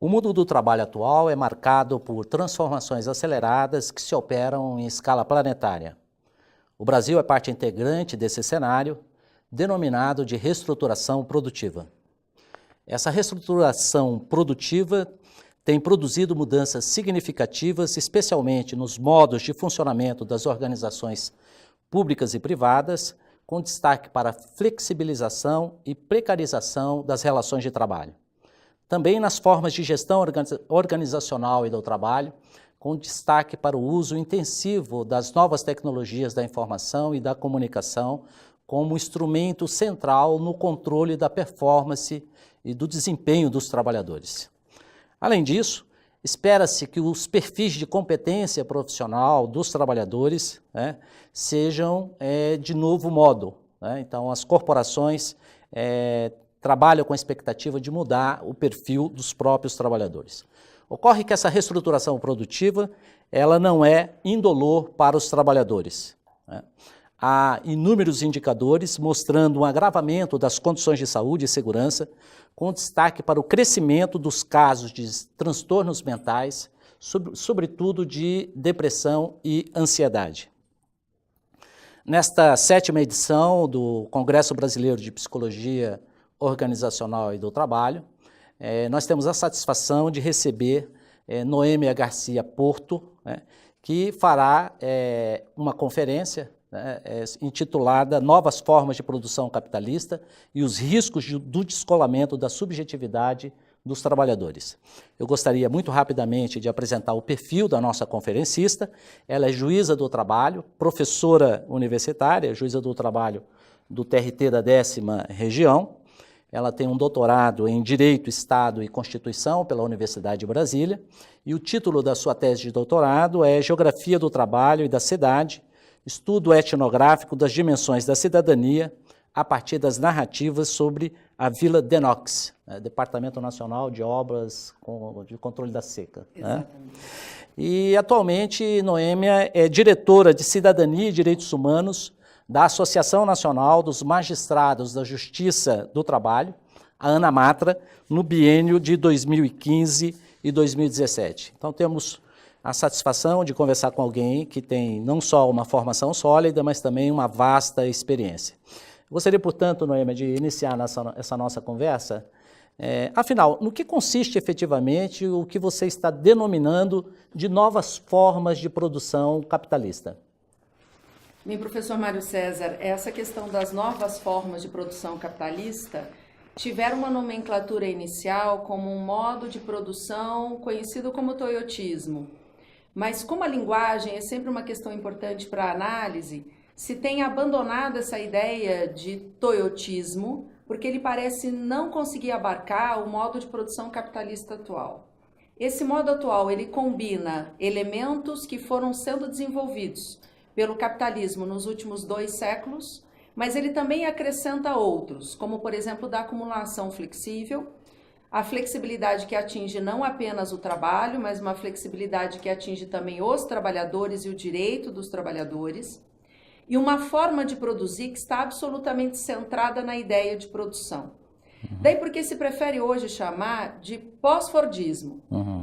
O mundo do trabalho atual é marcado por transformações aceleradas que se operam em escala planetária. O Brasil é parte integrante desse cenário, denominado de reestruturação produtiva. Essa reestruturação produtiva tem produzido mudanças significativas, especialmente nos modos de funcionamento das organizações públicas e privadas, com destaque para a flexibilização e precarização das relações de trabalho. Também nas formas de gestão organizacional e do trabalho, com destaque para o uso intensivo das novas tecnologias da informação e da comunicação como instrumento central no controle da performance e do desempenho dos trabalhadores. Além disso, espera-se que os perfis de competência profissional dos trabalhadores sejam de novo modo. Então, as corporações trabalham com a expectativa de mudar o perfil dos próprios trabalhadores. Ocorre que essa reestruturação produtiva, ela não é indolor para os trabalhadores. Há inúmeros indicadores mostrando um agravamento das condições de saúde e segurança, com destaque para o crescimento dos casos de transtornos mentais, sobretudo de depressão e ansiedade. Nesta 7ª edição do Congresso Brasileiro de Psicologia Organizacional e do Trabalho, nós temos a satisfação de receber Noêmia Garcia Porto, que fará uma conferência intitulada Novas Formas de Produção Capitalista e os Riscos do Descolamento da Subjetividade dos Trabalhadores. Eu gostaria muito rapidamente de apresentar o perfil da nossa conferencista. Ela é juíza do trabalho, professora universitária, juíza do trabalho do TRT da 10ª Região. Ela tem um doutorado em Direito, Estado e Constituição pela Universidade de Brasília, e o título da sua tese de doutorado é Geografia do Trabalho e da Cidade, estudo etnográfico das dimensões da cidadania a partir das narrativas sobre a Vila Denox, Departamento Nacional de Obras de Controle da Seca. Exatamente. E atualmente Noêmia é diretora de Cidadania e Direitos Humanos da Associação Nacional dos Magistrados da Justiça do Trabalho, a ANAMATRA, no biênio de 2015 e 2017. Então temos a satisfação de conversar com alguém que tem não só uma formação sólida, mas também uma vasta experiência. Gostaria, portanto, Noêmia, de iniciar essa nossa conversa. Afinal, no que consiste efetivamente o que você está denominando de novas formas de produção capitalista? Bem, professor Mário César, essa questão das novas formas de produção capitalista tiveram uma nomenclatura inicial como um modo de produção conhecido como toyotismo. Mas como a linguagem é sempre uma questão importante para a análise, se tem abandonado essa ideia de toyotismo, porque ele parece não conseguir abarcar o modo de produção capitalista atual. Esse modo atual, ele combina elementos que foram sendo desenvolvidos pelo capitalismo nos últimos 2 séculos, mas ele também acrescenta outros, como por exemplo da acumulação flexível, a flexibilidade que atinge não apenas o trabalho, mas uma flexibilidade que atinge também os trabalhadores e o direito dos trabalhadores, e uma forma de produzir que está absolutamente centrada na ideia de produção. Daí porque se prefere hoje chamar de pós-fordismo,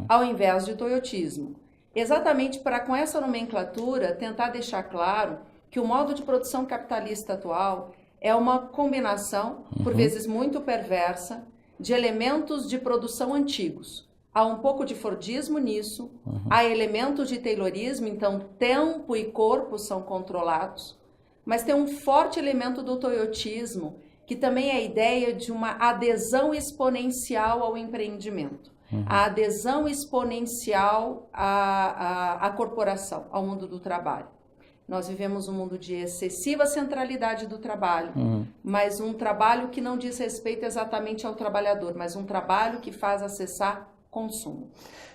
ao invés de toyotismo. Exatamente para, com essa nomenclatura, tentar deixar claro que o modo de produção capitalista atual é uma combinação, por vezes muito perversa, de elementos de produção antigos. Há um pouco de Fordismo nisso, há elementos de Taylorismo, então tempo e corpo são controlados, mas tem um forte elemento do toyotismo, que também é a ideia de uma adesão exponencial ao empreendimento, a adesão exponencial à corporação, ao mundo do trabalho. Nós vivemos um mundo de excessiva centralidade do trabalho, mas um trabalho que não diz respeito exatamente ao trabalhador, mas um trabalho que faz acessar consumo.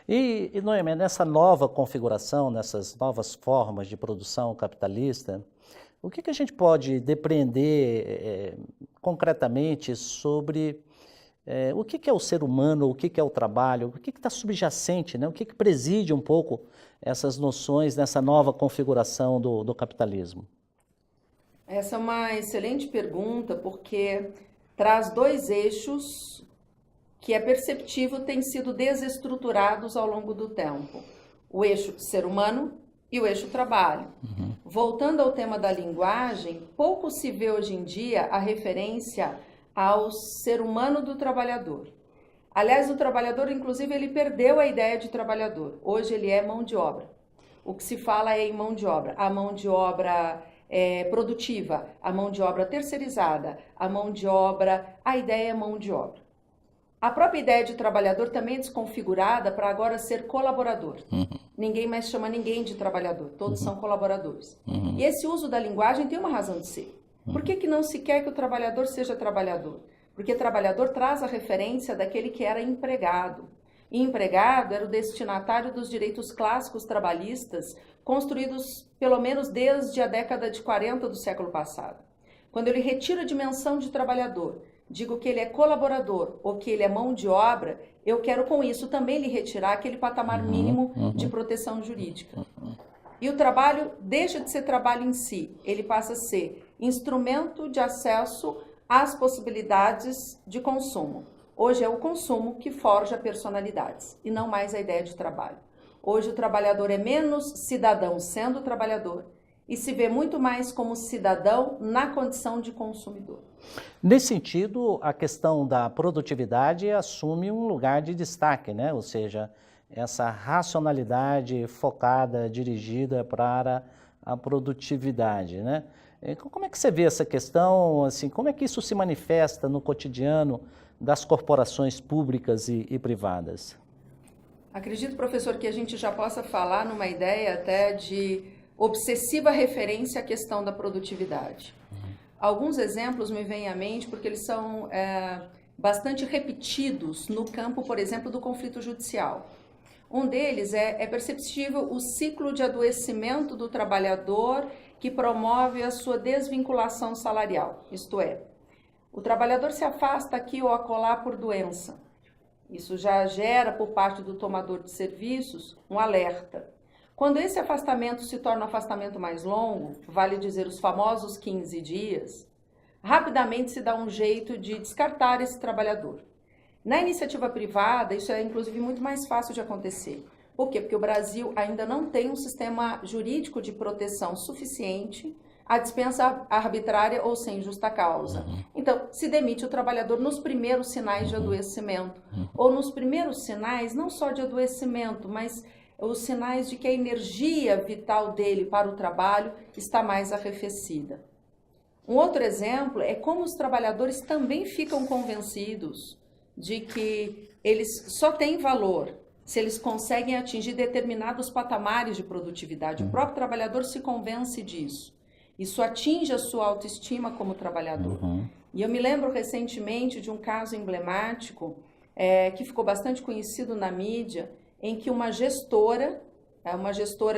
E Noêmia, nessa nova configuração, nessas novas formas de produção capitalista, o que a gente pode depreender concretamente sobre o que é o ser humano, o que é o trabalho, o que está subjacente, né? O que preside um pouco essas noções nessa nova configuração do capitalismo? Essa é uma excelente pergunta, porque traz 2 eixos que é perceptível têm sido desestruturados ao longo do tempo. O eixo ser humano e o eixo trabalho. Voltando ao tema da linguagem, pouco se vê hoje em dia a referência ao ser humano do trabalhador. Aliás, o trabalhador, inclusive, ele perdeu a ideia de trabalhador. Hoje ele é mão de obra. O que se fala é em mão de obra. A mão de obra produtiva, a mão de obra terceirizada, a mão de obra... A ideia é mão de obra. A própria ideia de trabalhador também é desconfigurada para agora ser colaborador. Ninguém mais chama ninguém de trabalhador, todos são colaboradores. E esse uso da linguagem tem uma razão de ser. Por que não se quer que o trabalhador seja trabalhador? Porque trabalhador traz a referência daquele que era empregado. E empregado era o destinatário dos direitos clássicos trabalhistas, construídos pelo menos desde a década de 40 do século passado. Quando ele retira a dimensão de trabalhador, digo que ele é colaborador ou que ele é mão de obra, eu quero com isso também lhe retirar aquele patamar mínimo de proteção jurídica. E o trabalho deixa de ser trabalho em si, ele passa a ser instrumento de acesso às possibilidades de consumo. Hoje é o consumo que forja personalidades e não mais a ideia de trabalho. Hoje o trabalhador é menos cidadão sendo trabalhador e se vê muito mais como cidadão na condição de consumidor. Nesse sentido, a questão da produtividade assume um lugar de destaque, né? Ou seja, essa racionalidade focada, dirigida para a produtividade, né? Como é que você vê essa questão, assim, como é que isso se manifesta no cotidiano das corporações públicas e privadas? Acredito, professor, que a gente já possa falar numa ideia até de obsessiva referência à questão da produtividade. Alguns exemplos me vêm à mente porque eles são bastante repetidos no campo, por exemplo, do conflito judicial. Um deles é perceptível o ciclo de adoecimento do trabalhador que promove a sua desvinculação salarial, isto é, o trabalhador se afasta aqui ou acolá por doença. Isso já gera, por parte do tomador de serviços, um alerta. Quando esse afastamento se torna um afastamento mais longo, vale dizer os famosos 15 dias, rapidamente se dá um jeito de descartar esse trabalhador. Na iniciativa privada, isso é inclusive muito mais fácil de acontecer. Por quê? Porque o Brasil ainda não tem um sistema jurídico de proteção suficiente à dispensa arbitrária ou sem justa causa. Então, se demite o trabalhador nos primeiros sinais de adoecimento, ou nos primeiros sinais, não só de adoecimento, mas os sinais de que a energia vital dele para o trabalho está mais arrefecida. Um outro exemplo é como os trabalhadores também ficam convencidos de que eles só têm valor se eles conseguem atingir determinados patamares de produtividade. O próprio trabalhador se convence disso. Isso atinge a sua autoestima como trabalhador. E eu me lembro recentemente de um caso emblemático que ficou bastante conhecido na mídia, em que uma gestora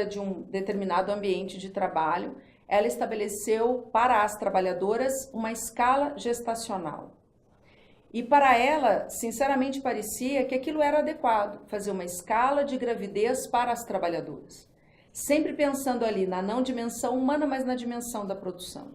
de um determinado ambiente de trabalho, ela estabeleceu para as trabalhadoras uma escala gestacional. E para ela, sinceramente, parecia que aquilo era adequado, fazer uma escala de gravidez para as trabalhadoras. Sempre pensando ali na não dimensão humana, mas na dimensão da produção.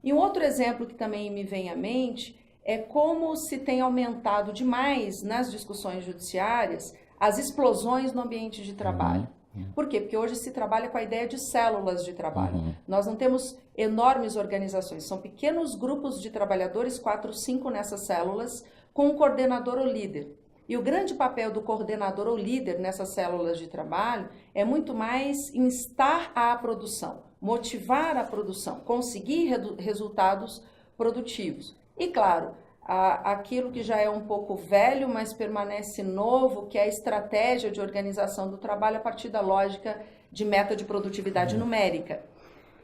E um outro exemplo que também me vem à mente é como se tem aumentado demais nas discussões judiciárias as explosões no ambiente de trabalho. Por quê? Porque hoje se trabalha com a ideia de células de trabalho. Nós não temos enormes organizações, são pequenos grupos de trabalhadores, 4, 5 nessas células, com um coordenador ou líder. E o grande papel do coordenador ou líder nessas células de trabalho é muito mais instar à produção, motivar a produção, conseguir resultados produtivos. E claro, aquilo que já é um pouco velho, mas permanece novo, que é a estratégia de organização do trabalho a partir da lógica de meta de produtividade numérica,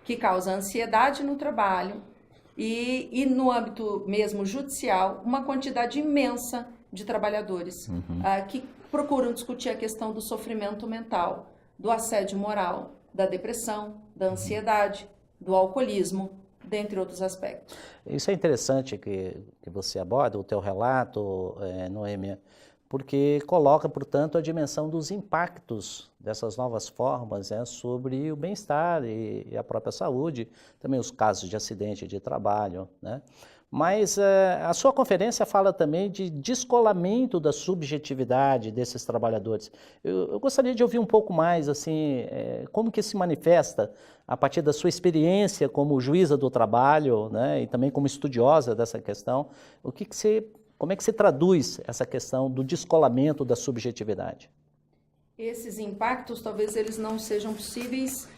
que causa ansiedade no trabalho e no âmbito mesmo judicial, uma quantidade imensa de trabalhadores que procuram discutir a questão do sofrimento mental, do assédio moral, da depressão, da ansiedade, do alcoolismo, dentre outros aspectos. Isso é interessante que você aborda, o teu relato, Noêmia, porque coloca, portanto, a dimensão dos impactos dessas novas formas, né, sobre o bem-estar e a própria saúde, também os casos de acidente de trabalho, né? Mas a sua conferência fala também de descolamento da subjetividade desses trabalhadores. Eu gostaria de ouvir um pouco mais, assim, como que se manifesta a partir da sua experiência como juíza do trabalho, né, e também como estudiosa dessa questão, como é que você traduz essa questão do descolamento da subjetividade? Esses impactos, talvez eles não sejam possíveis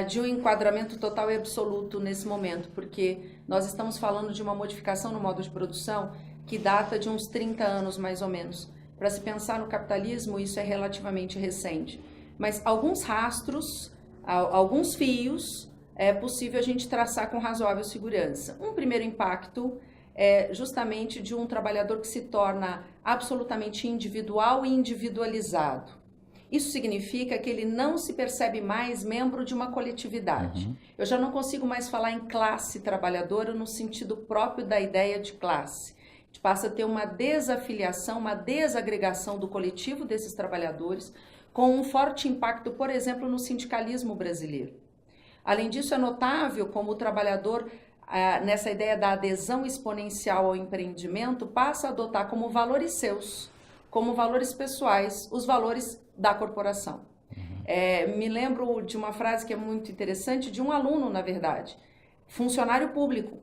de um enquadramento total e absoluto nesse momento, porque nós estamos falando de uma modificação no modo de produção que data de uns 30 anos, mais ou menos. Para se pensar no capitalismo, isso é relativamente recente. Mas alguns rastros, alguns fios, é possível a gente traçar com razoável segurança. Um primeiro impacto é justamente de um trabalhador que se torna absolutamente individual e individualizado. Isso significa que ele não se percebe mais membro de uma coletividade. Eu já não consigo mais falar em classe trabalhadora no sentido próprio da ideia de classe. A gente passa a ter uma desafiliação, uma desagregação do coletivo desses trabalhadores, com um forte impacto, por exemplo, no sindicalismo brasileiro. Além disso, é notável como o trabalhador, nessa ideia da adesão exponencial ao empreendimento, passa a adotar como valores seus, como valores pessoais, os valores da corporação. Me lembro de uma frase que é muito interessante, de um aluno, na verdade, funcionário público,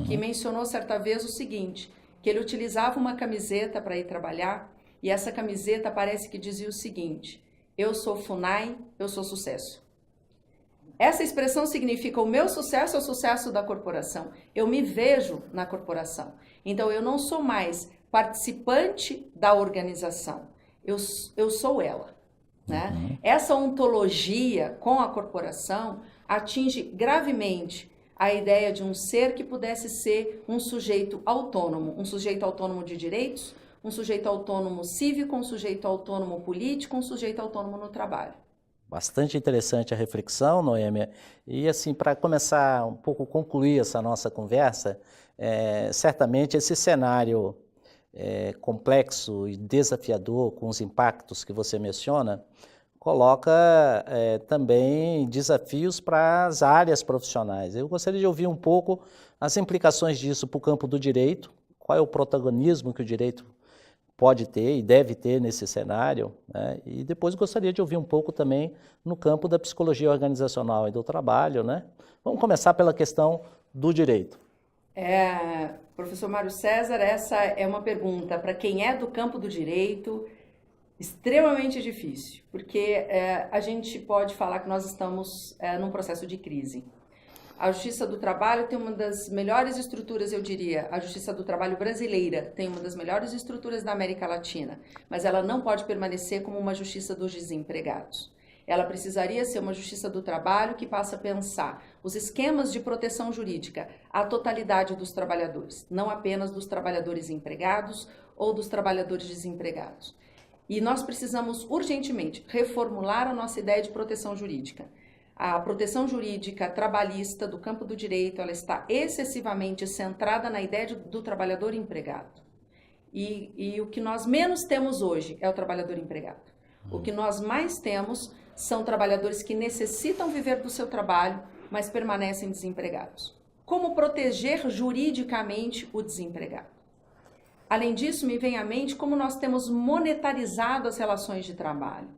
que mencionou certa vez o seguinte, que ele utilizava uma camiseta para ir trabalhar, e essa camiseta parece que dizia o seguinte: eu sou FUNAI, eu sou sucesso. Essa expressão significa o meu sucesso é o sucesso da corporação. Eu me vejo na corporação. Então, eu não sou mais participante da organização. Eu sou ela. Né? Essa ontologia com a corporação atinge gravemente a ideia de um ser que pudesse ser um sujeito autônomo de direitos, um sujeito autônomo cívico, um sujeito autônomo político, um sujeito autônomo no trabalho. Bastante interessante a reflexão, Noêmia. E assim, para começar um pouco, concluir essa nossa conversa, certamente esse cenário complexo e desafiador, com os impactos que você menciona, coloca também desafios para as áreas profissionais. Eu gostaria de ouvir um pouco as implicações disso para o campo do direito, qual é o protagonismo que o direito pode ter e deve ter nesse cenário, né? E depois gostaria de ouvir um pouco também no campo da psicologia organizacional e do trabalho, né? Vamos começar pela questão do direito. Professor Mário César, essa é uma pergunta para quem é do campo do direito extremamente difícil, porque a gente pode falar que nós estamos num processo de crise. A Justiça do Trabalho tem uma das melhores estruturas, eu diria, a Justiça do Trabalho brasileira tem uma das melhores estruturas da América Latina, mas ela não pode permanecer como uma justiça dos desempregados. Ela precisaria ser uma justiça do trabalho que passa a pensar os esquemas de proteção jurídica à totalidade dos trabalhadores, não apenas dos trabalhadores empregados ou dos trabalhadores desempregados. E nós precisamos urgentemente reformular a nossa ideia de proteção jurídica. A proteção jurídica trabalhista do campo do direito, ela está excessivamente centrada na ideia do trabalhador empregado. E o que nós menos temos hoje é o trabalhador empregado. O que nós mais temos são trabalhadores que necessitam viver do seu trabalho, mas permanecem desempregados. Como proteger juridicamente o desempregado? Além disso, me vem à mente como nós temos monetarizado as relações de trabalho.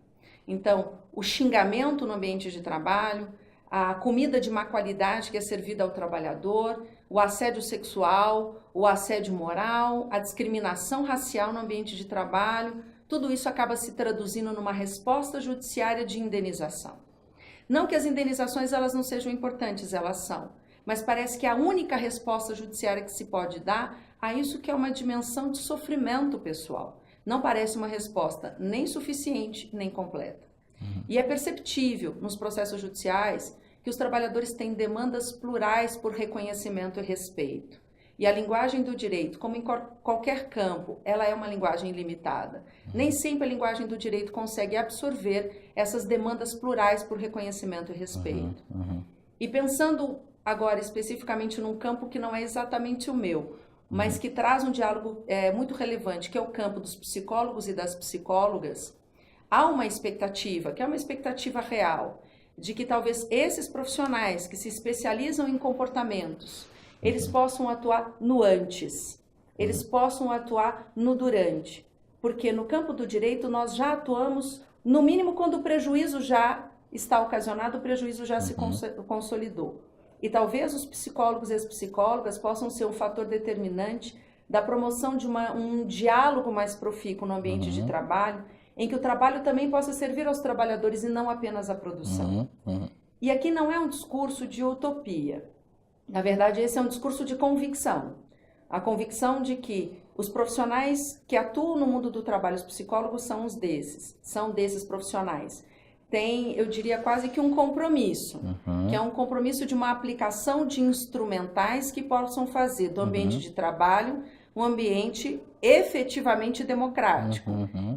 Então, o xingamento no ambiente de trabalho, a comida de má qualidade que é servida ao trabalhador, o assédio sexual, o assédio moral, a discriminação racial no ambiente de trabalho, tudo isso acaba se traduzindo numa resposta judiciária de indenização. Não que as indenizações elas não sejam importantes, elas são, mas parece que a única resposta judiciária que se pode dar a isso que é uma dimensão de sofrimento pessoal. Não parece uma resposta nem suficiente, nem completa. E é perceptível nos processos judiciais que os trabalhadores têm demandas plurais por reconhecimento e respeito. E a linguagem do direito, como em qualquer campo, ela é uma linguagem limitada. Nem sempre a linguagem do direito consegue absorver essas demandas plurais por reconhecimento e respeito. E pensando agora especificamente num campo que não é exatamente o meu, mas que traz um diálogo muito relevante, que é o campo dos psicólogos e das psicólogas. Há uma expectativa, que é uma expectativa real, de que talvez esses profissionais que se especializam em comportamentos, eles possam atuar no antes, eles possam atuar no durante, porque no campo do direito nós já atuamos, no mínimo quando o prejuízo já está ocasionado, o prejuízo já se consolidou. E talvez os psicólogos e as psicólogas possam ser um fator determinante da promoção de um diálogo mais profícuo no ambiente de trabalho, em que o trabalho também possa servir aos trabalhadores e não apenas à produção. E aqui não é um discurso de utopia. Na verdade, esse é um discurso de convicção. A convicção de que os profissionais que atuam no mundo do trabalho, os psicólogos, são desses profissionais. Tem, eu diria, quase que um compromisso, que é um compromisso de uma aplicação de instrumentais que possam fazer do ambiente de trabalho um ambiente efetivamente democrático.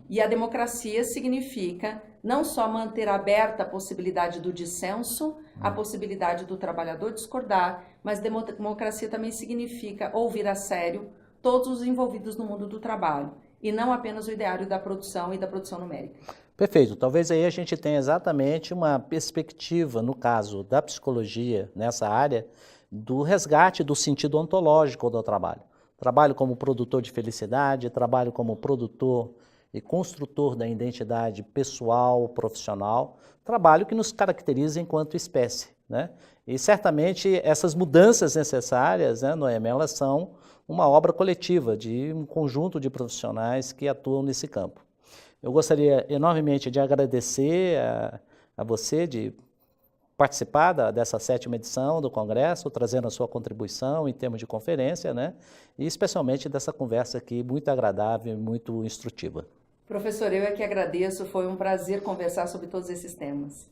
E a democracia significa não só manter aberta a possibilidade do dissenso, a possibilidade do trabalhador discordar, mas democracia também significa ouvir a sério todos os envolvidos no mundo do trabalho, e não apenas o ideário da produção e da produção numérica. Perfeito. Talvez aí a gente tenha exatamente uma perspectiva, no caso da psicologia, nessa área, do resgate do sentido ontológico do trabalho. Trabalho como produtor de felicidade, trabalho como produtor e construtor da identidade pessoal, profissional, trabalho que nos caracteriza enquanto espécie, né? E certamente essas mudanças necessárias, né, Noêmia, elas são uma obra coletiva de um conjunto de profissionais que atuam nesse campo. Eu gostaria enormemente de agradecer a você de participar dessa 7ª edição do Congresso, trazendo a sua contribuição em termos de conferência, né? E especialmente dessa conversa aqui muito agradável e muito instrutiva. Professor, eu é que agradeço, foi um prazer conversar sobre todos esses temas.